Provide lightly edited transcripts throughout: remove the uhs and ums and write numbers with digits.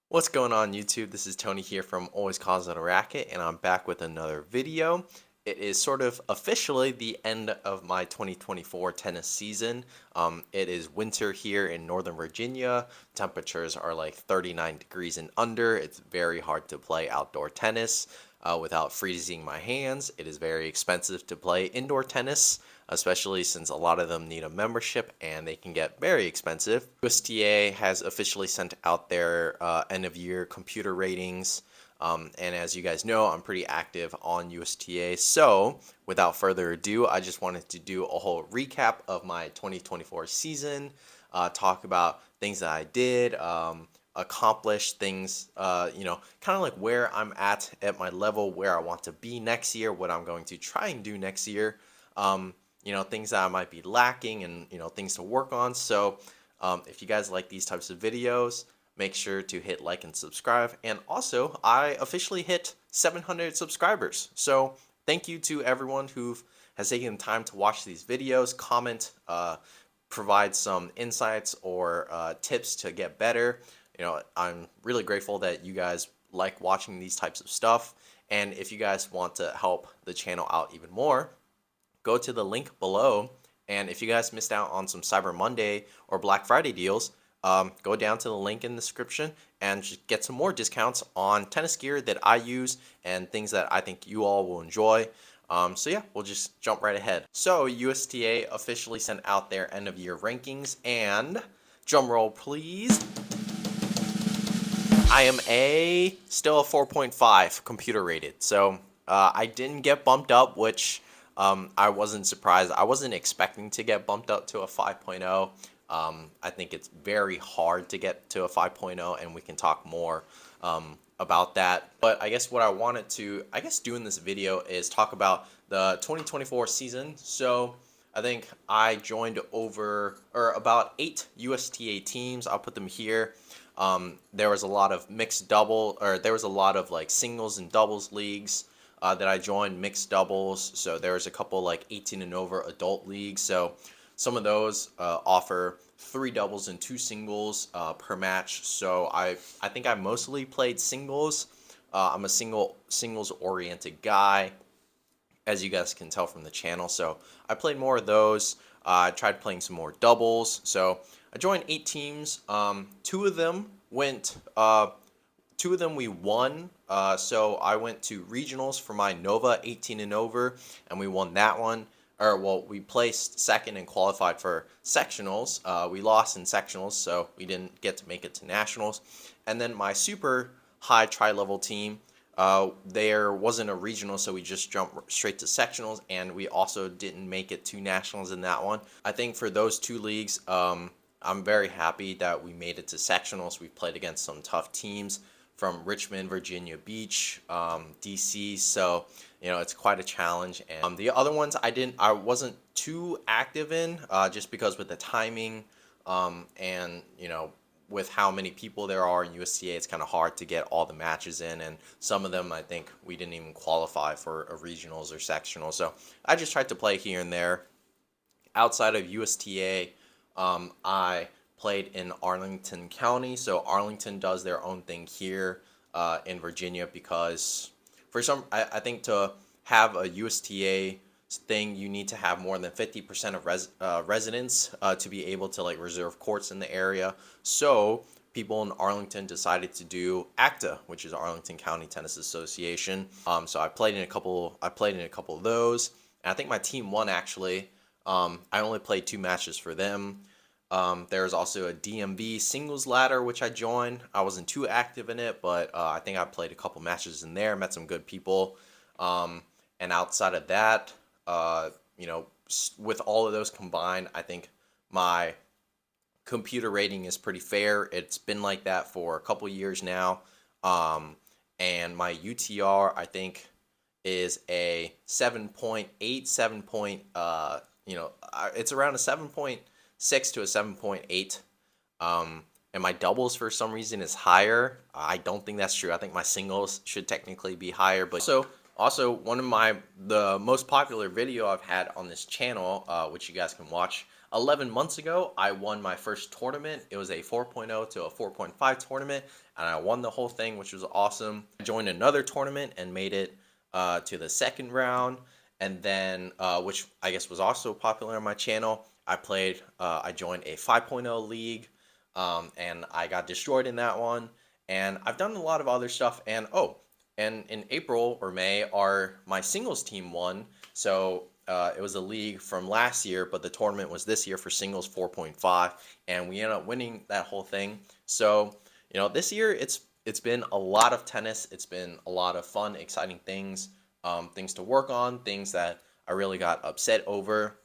What's going on YouTube? This is Tony here from Always Cause It a Racket, and I'm back with another video. It is sort of officially the end of my 2024 tennis season. It is winter here in Northern Virginia. Temperatures are like 39 degrees and under. It's very hard to play outdoor tennis without freezing my hands. It is very expensive to play indoor tennis, especially since a lot of them need a membership and they can get very expensive. USTA has officially sent out their end of year computer ratings. And as you guys know, I'm pretty active on USTA. So without further ado, I just wanted to do a whole recap of my 2024 season, talk about things that I did, accomplish things, kind of like where I'm at my level, where I want to be next year, what I'm going to try and do next year. Things that I might be lacking and, things to work on. So if you guys like these types of videos, make sure to hit like and subscribe. And also, I officially hit 700 subscribers. So thank you to everyone who has taken the time to watch these videos, comment, provide some insights or tips to get better. I'm really grateful that you guys like watching these types of stuff. And if you guys want to help the channel out even more, go to the link below. And if you guys missed out on some Cyber Monday or Black Friday deals, go down to the link in the description and just get some more discounts on tennis gear that I use and things that I think you all will enjoy. So yeah, we'll just jump right ahead. So USTA officially sent out their end of year rankings, and drum roll please. I am still a 4.5 computer rated. So I didn't get bumped up, which I wasn't surprised. I wasn't expecting to get bumped up to a 5.0. I think it's very hard to get to a 5.0, and we can talk more about that. But I guess what I wanted to, do in this video is talk about the 2024 season. So I think I joined about 8 USTA teams. I'll put them here. There was a lot of there was a lot of like singles and doubles leagues that I joined, mixed doubles. So there was a couple like 18 and over adult leagues. So some of those offer 3 doubles and 2 singles per match. So I think I mostly played singles. I'm a singles oriented guy, as you guys can tell from the channel. So I played more of those. I tried playing some more doubles. So I joined 8 teams. 2 of them we won. So I went to regionals for my Nova 18 and over, and we won that one. We placed second and qualified for sectionals. We lost in sectionals, so we didn't get to make it to nationals. And then my super high tri-level team, there wasn't a regional, so we just jumped straight to sectionals, and we also didn't make it to nationals in that one. I think for those 2 leagues, I'm very happy that we made it to sectionals. We played against some tough teams from Richmond, Virginia Beach, DC. So, it's quite a challenge. And the other ones I wasn't too active in, just because with the timing, and, with how many people there are in USTA, it's kind of hard to get all the matches in. And some of them, I think we didn't even qualify for a regionals or sectionals. So I just tried to play here and there. Outside of USTA, I played in Arlington County. So Arlington does their own thing here in Virginia, because I think to have a USTA thing, you need to have more than 50% of residents to be able to like reserve courts in the area. So people in Arlington decided to do ACTA, which is Arlington County Tennis Association. So I played in a couple of those, and I think my team won actually. I only played 2 matches for them. There's also a DMV singles ladder, which I joined. I wasn't too active in it, but I think I played a couple matches in there, met some good people. And outside of that, with all of those combined, I think my computer rating is pretty fair. It's been like that for a couple years now. And my UTR, I think, is a 7.8, it's around a 7.6 to a 7.8. And my doubles for some reason is higher. I don't think that's true. I think my singles should technically be higher. But also one of the most popular video I've had on this channel, which you guys can watch 11 months ago, I won my first tournament. It was a 4.0 to a 4.5 tournament, and I won the whole thing, which was awesome. I joined another tournament and made it to the second round, and then, which I guess was also popular on my channel, I joined a 5.0 league, and I got destroyed in that one. And I've done a lot of other stuff, and and in April or May, my singles team won. So it was a league from last year, but the tournament was this year for singles 4.5, and we ended up winning that whole thing. So this year it's been a lot of tennis. It's been a lot of fun, exciting things, things to work on, things that I really got upset over,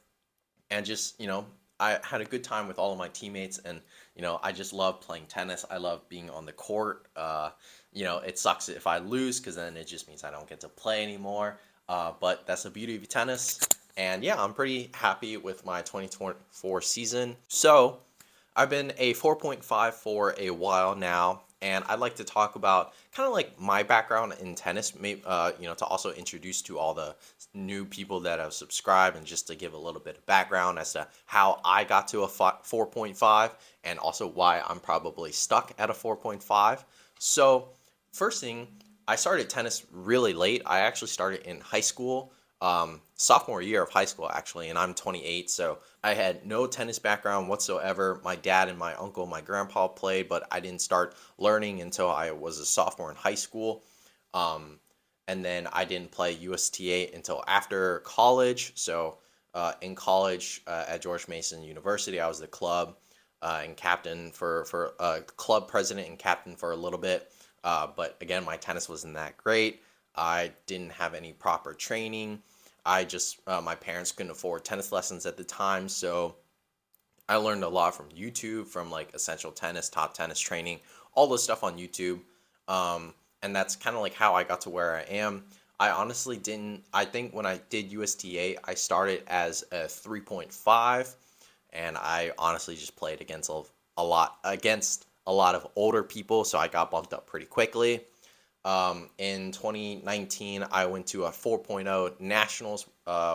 and just I had a good time with all of my teammates, and I just love playing tennis. I love being on the court. It sucks if I lose because then it just means I don't get to play anymore. But that's the beauty of tennis. And yeah, I'm pretty happy with my 2024 season. So I've been a 4.5 for a while now, and I'd like to talk about kind of like my background in tennis, maybe, to also introduce to all the new people that have subscribed, and just to give a little bit of background as to how I got to a 4.5, and also why I'm probably stuck at a 4.5. So first thing, I started tennis really late. I actually started in high school, sophomore year of high school actually, and I'm 28, so I had no tennis background whatsoever. My dad and my uncle, my grandpa played, but I didn't start learning until I was a sophomore in high school. And then I didn't play USTA until after college. So in college at George Mason University, I was the club and captain for club president and captain for a little bit. But again, my tennis wasn't that great. I didn't have any proper training. My parents couldn't afford tennis lessons at the time, so I learned a lot from YouTube, from like Essential Tennis, Top Tennis Training, all this stuff on YouTube. And that's kind of like how I got to where I am. I honestly didn't, I think when I did USTA, I started as a 3.5, and I honestly just played against against a lot of older people, so I got bumped up pretty quickly. In 2019, I went to a 4.0 nationals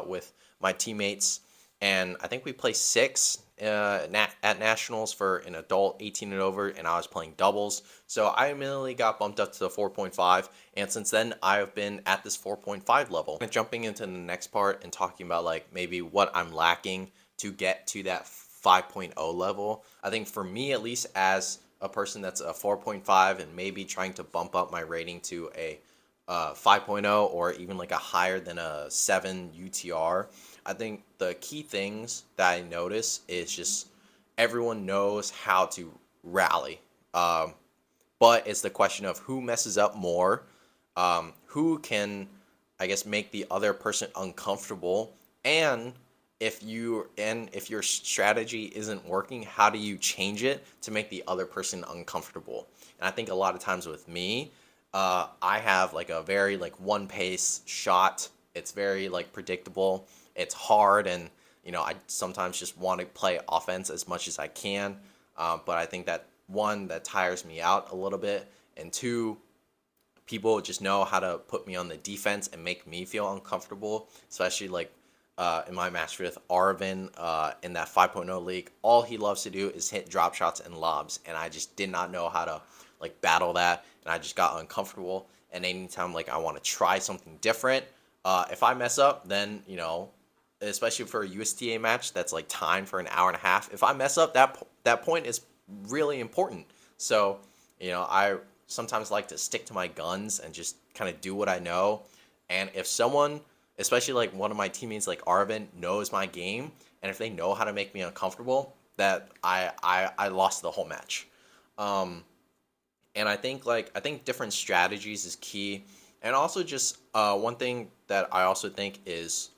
with my teammates, and I think we placed six at nationals for an adult 18 and over, and I was playing doubles. So I immediately got bumped up to the 4.5, and since then I've been at this 4.5 level. And jumping into the next part and talking about like maybe what I'm lacking to get to that 5.0 level. I think for me, at least, as a person that's a 4.5 and maybe trying to bump up my rating to a 5.0 or even like a higher than a 7 UTR, I think the key things that I notice is just everyone knows how to rally. But it's the question of who messes up more, who can, I guess, make the other person uncomfortable, and if your strategy isn't working, how do you change it to make the other person uncomfortable? And I think a lot of times with me, I have like a very like one pace shot. It's very like predictable. It's hard, and I sometimes just want to play offense as much as I can. But I think that one, that tires me out a little bit, and two, people just know how to put me on the defense and make me feel uncomfortable, especially like in my match with Arvin in that 5.0 league. All he loves to do is hit drop shots and lobs, and I just did not know how to like battle that, and I just got uncomfortable. And anytime like I want to try something different, if I mess up, then especially for a USTA match that's like timed for an hour and a half, if I mess up, that point is really important. So I sometimes like to stick to my guns and just kind of do what I know. And if someone, especially like one of my teammates like Arvin, knows my game, and if they know how to make me uncomfortable, that I lost the whole match. And I think different strategies is key. And also just one thing that I also think is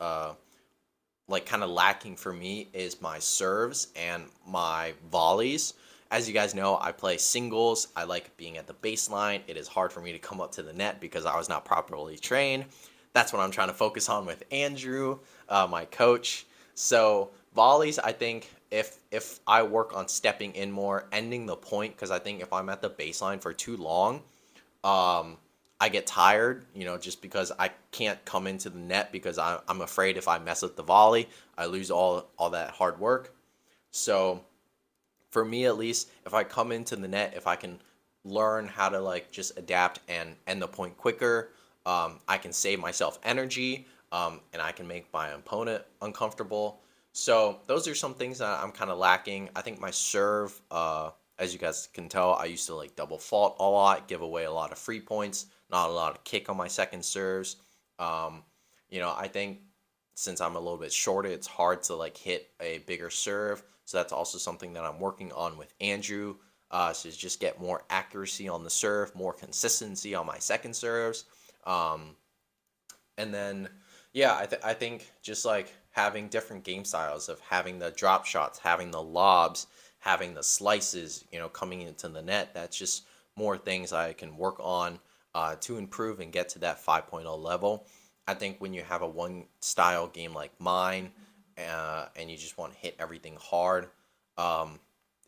like kind of lacking for me is my serves and my volleys. As you guys know, I play singles. I like being at the baseline. It is hard for me to come up to the net because I was not properly trained. That's what I'm trying to focus on with Andrew, my coach. So volleys, I think if I work on stepping in more, ending the point, because I think if I'm at the baseline for too long, I get tired, just because I can't come into the net because I'm afraid if I mess up the volley, I lose all that hard work. So for me at least, if I come into the net, if I can learn how to like just adapt and end the point quicker, I can save myself energy, and I can make my opponent uncomfortable. So those are some things that I'm kind of lacking. I think my serve, as you guys can tell, I used to like double fault a lot, give away a lot of free points, not a lot of kick on my second serves. Um, I think since I'm a little bit shorter, it's hard to like hit a bigger serve. So that's also something that I'm working on with Andrew. So just get more accuracy on the serve, more consistency on my second serves. Um, and then, yeah, I think just like having different game styles of having the drop shots, having the lobs, having the slices, coming into the net, that's just more things I can work on to improve and get to that 5.0 level. I think when you have a one style game like mine, and you just want to hit everything hard, um,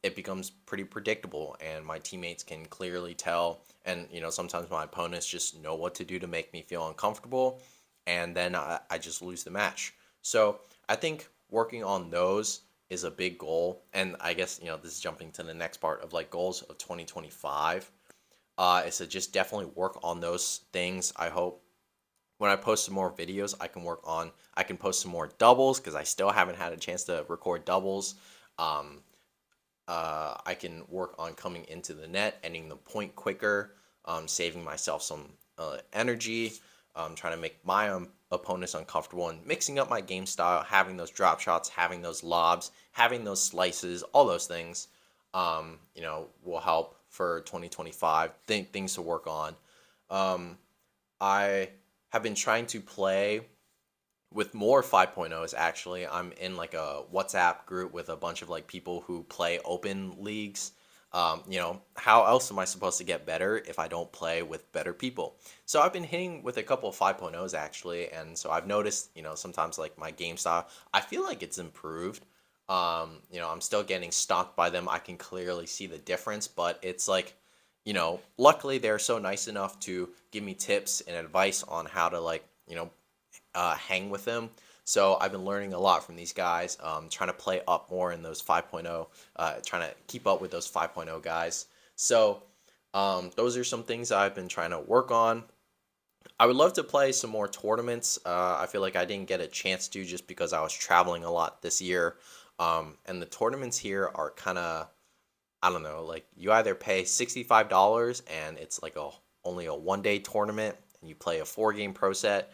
it becomes pretty predictable, and my teammates can clearly tell. And sometimes my opponents just know what to do to make me feel uncomfortable, and then I just lose the match. So I think working on those is a big goal, and I guess this is jumping to the next part of like goals of 2025. Is to just definitely work on those things. I hope when I post some more videos, I can post some more doubles because I still haven't had a chance to record doubles. Um, I can work on coming into the net, ending the point quicker, saving myself some energy, trying to make my opponents uncomfortable, and mixing up my game style, having those drop shots, having those lobs, having those slices, all those things, will help for 2025. Things to work on. Um, I have been trying to play with more 5.0s. Actually, I'm in like a WhatsApp group with a bunch of like people who play open leagues. How else am I supposed to get better if I don't play with better people? So I've been hitting with a couple of 5.0s actually, and so I've noticed, sometimes like my game style, I feel like it's improved. I'm still getting stalked by them. I can clearly see the difference, but it's like, luckily they're so nice enough to give me tips and advice on how to like, hang with them. So I've been learning a lot from these guys, trying to play up more in those 5.0, trying to keep up with those 5.0 guys. So those are some things I've been trying to work on. I would love to play some more tournaments. I feel like I didn't get a chance to just because I was traveling a lot this year. And the tournaments here are kind of, I don't know, like you either pay $65 and it's like only a 1 day tournament and you play a 4 game pro set,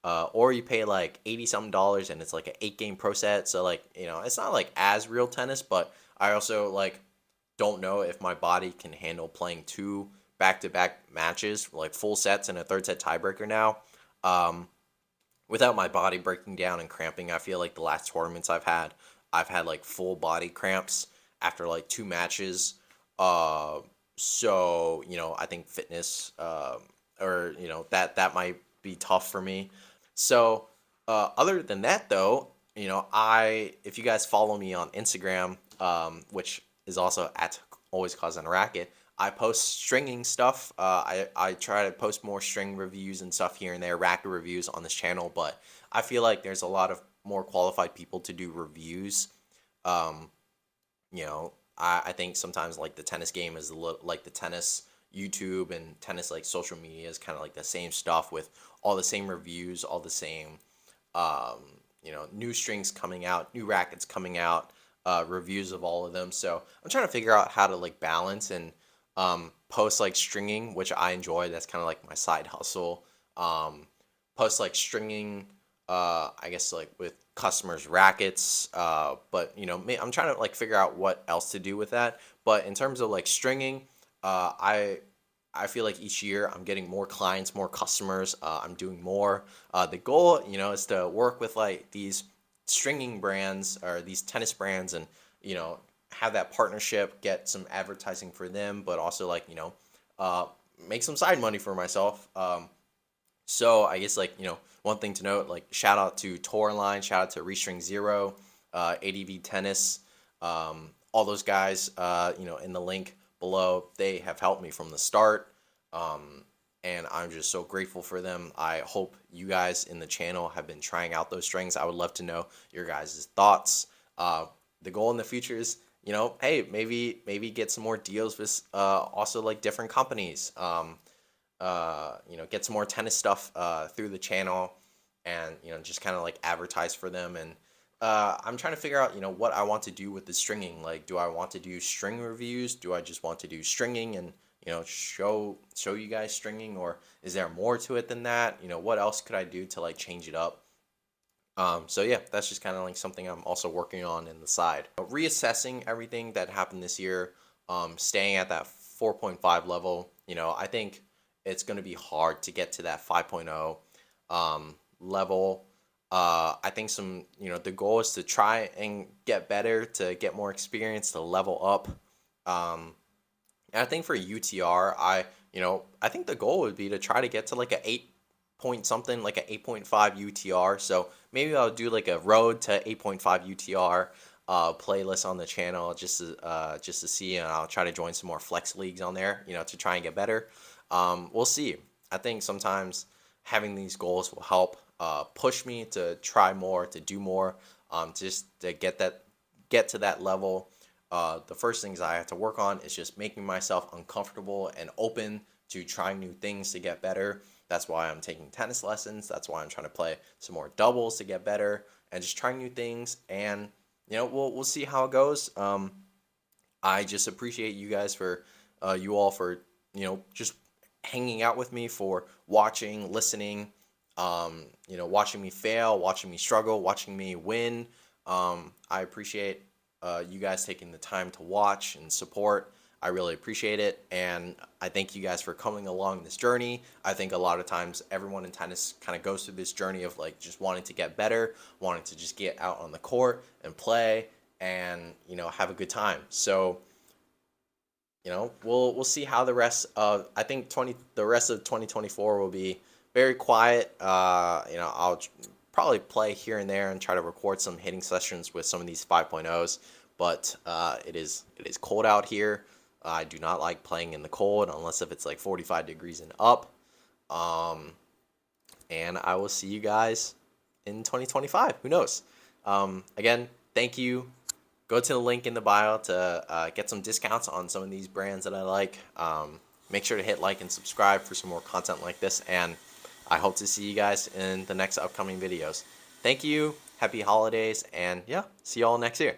or you pay like 80 something dollars and it's like an 8 game pro set. So like, it's not like as real tennis, but I also like don't know if my body can handle playing two back-to-back matches, like full sets and a third set tiebreaker now. Um, Without my body breaking down and cramping. I feel like the last tournaments I've had like full body cramps after like 2 matches. Uh, so I think fitness, or that might be tough for me. So other than that, though, I if you guys follow me on Instagram, which is also at always causing a racket. I post stringing stuff. I try to post more string reviews and stuff here and there, racket reviews on this channel, but I feel like there's a lot of more qualified people to do reviews. Um, I think sometimes like the tennis game is a little like the tennis YouTube and tennis like social media is kind of like the same stuff with all the same reviews, all the same, um, new strings coming out, new rackets coming out, reviews of all of them. So I'm trying to figure out how to like balance and post like stringing, which I enjoy. That's kind of like my side hustle. Um, Post like stringing, I guess like with customers' rackets. But I'm trying to like figure out what else to do with that. But in terms of like stringing, I feel like each year I'm getting more clients, more customers. I'm doing more. The goal, is to work with like these stringing brands or these tennis brands, and you know have that partnership, get some advertising for them, but also like uh, make some side money for myself. So I guess like one thing to note, like shout out to Tourline, shout out to ReString Zero, ADV Tennis, all those guys. In the link below, they have helped me from the start, and I'm just so grateful for them. I hope you guys in the channel have been trying out those strings. I would love to know your guys' thoughts. the goal in the future is, hey, maybe get some more deals with also like different companies. Get some more tennis stuff through the channel, and just kind of like advertise for them. And I'm trying to figure out what I want to do with the stringing. Like, do I want to do string reviews? Do I just want to do stringing and show you guys stringing, or is there more to it than that? What else could I do to like change it up? So yeah, that's just kind of like something I'm also working on in the side. Reassessing everything that happened this year, staying at that 4.5 level. I think it's going to be hard to get to that 5.0 level. I think the goal is to try and get better, to get more experience, to level up. And I think for UTR, I think the goal would be to try to get to like a 8 point something, like a 8.5 UTR. So maybe I'll do like a road to 8.5 UTR playlist on the channel just to see, and I'll try to join some more flex leagues on there, to try and get better. We'll see. I think sometimes having these goals will help push me to try more, to do more, just to get to that level. The first things I have to work on is just making myself uncomfortable and open to trying new things to get better. That's why I'm taking tennis lessons. That's why I'm trying to play some more doubles to get better and just trying new things. And we'll see how it goes. I just appreciate you all for just hanging out with me, for watching, listening, watching me fail, watching me struggle, watching me win. I appreciate you guys taking the time to watch and support. I really appreciate it, and I thank you guys for coming along this journey. I think a lot of times everyone in tennis kind of goes through this journey of like just wanting to get better, wanting to just get out on the court and play and have a good time. So we'll see how the rest of the rest of 2024 will be very quiet. I'll probably play here and there and try to record some hitting sessions with some of these 5.0s, but it is cold out here. I do not like playing in the cold unless if it's like 45 degrees and up. And I will see you guys in 2025. Who knows? Again, thank you. Go to the link in the bio to get some discounts on some of these brands that I like. Make sure to hit like and subscribe for some more content like this, and I hope to see you guys in the next upcoming videos. Thank you, happy holidays, and yeah, see you all next year.